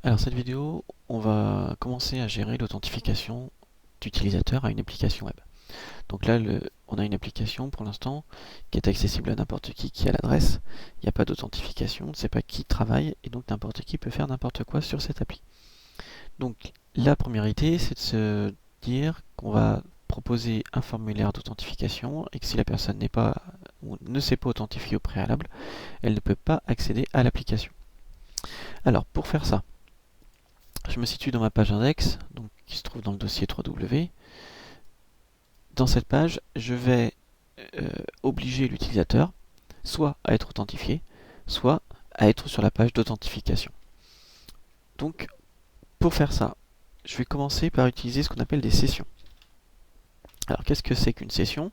Alors cette vidéo, on va commencer à gérer l'authentification d'utilisateur à une application web. Donc là, on a une application pour l'instant qui est accessible à n'importe qui a l'adresse. Il n'y a pas d'authentification, on ne sait pas qui travaille et donc n'importe qui peut faire n'importe quoi sur cette appli. Donc la première idée, c'est de se dire qu'on va proposer un formulaire d'authentification et que si la personne n'est pas ou ne s'est pas authentifiée au préalable, elle ne peut pas accéder à l'application. Alors pour faire ça, je me situe dans ma page index, donc qui se trouve dans le dossier 3W. Dans cette page, je vais obliger l'utilisateur soit à être authentifié, soit à être sur la page d'authentification. Donc, pour faire ça, je vais commencer par utiliser ce qu'on appelle des sessions. Alors, qu'est-ce que c'est qu'une session?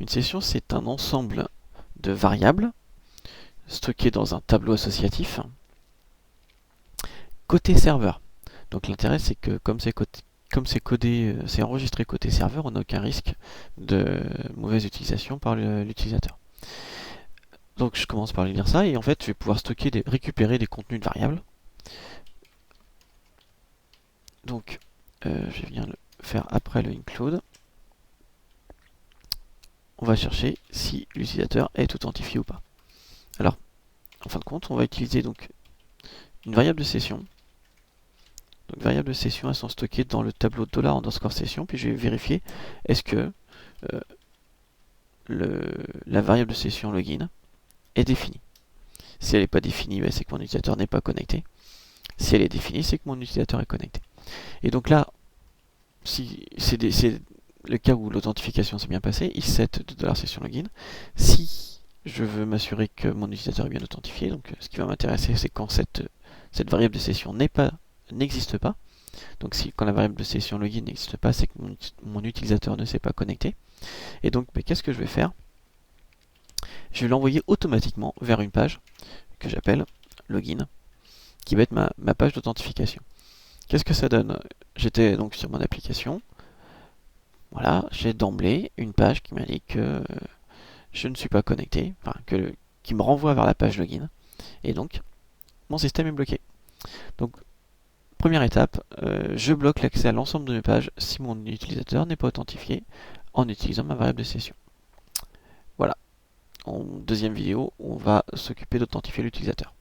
Une session, c'est un ensemble de variables stockées dans un tableau associatif côté serveur. Donc, l'intérêt, c'est que comme c'est codé, c'est enregistré côté serveur, on n'a aucun risque de mauvaise utilisation par l'utilisateur. Donc je commence par lire ça et en fait je vais pouvoir récupérer des contenus de variables. Donc je viens le faire après le include. On va chercher si l'utilisateur est authentifié ou pas. Alors en fin de compte on va utiliser donc une variable de session. Donc variable de session, elles sont stockées dans le tableau $_session, puis je vais vérifier est-ce que euh, la variable de session login est définie. Si elle n'est pas définie, c'est que mon utilisateur n'est pas connecté. Si elle est définie, c'est que mon utilisateur est connecté. Et donc là, si c'est le cas où l'authentification s'est bien passée, is_set de $session login. Si je veux m'assurer que mon utilisateur est bien authentifié, donc ce qui va m'intéresser, c'est quand cette variable de session n'existe pas. Donc quand la variable de session login n'existe pas, c'est que mon utilisateur ne s'est pas connecté. Et donc, qu'est-ce que je vais faire? Je vais l'envoyer automatiquement vers une page que j'appelle login, qui va être ma page d'authentification. Qu'est-ce que ça donne? J'étais donc sur mon application. Voilà, j'ai d'emblée une page qui m'indique que je ne suis pas connecté, enfin qui me renvoie vers la page login. Et donc, mon système est bloqué. Donc, première étape, je bloque l'accès à l'ensemble de mes pages si mon utilisateur n'est pas authentifié en utilisant ma variable de session. Voilà. En deuxième vidéo, on va s'occuper d'authentifier l'utilisateur.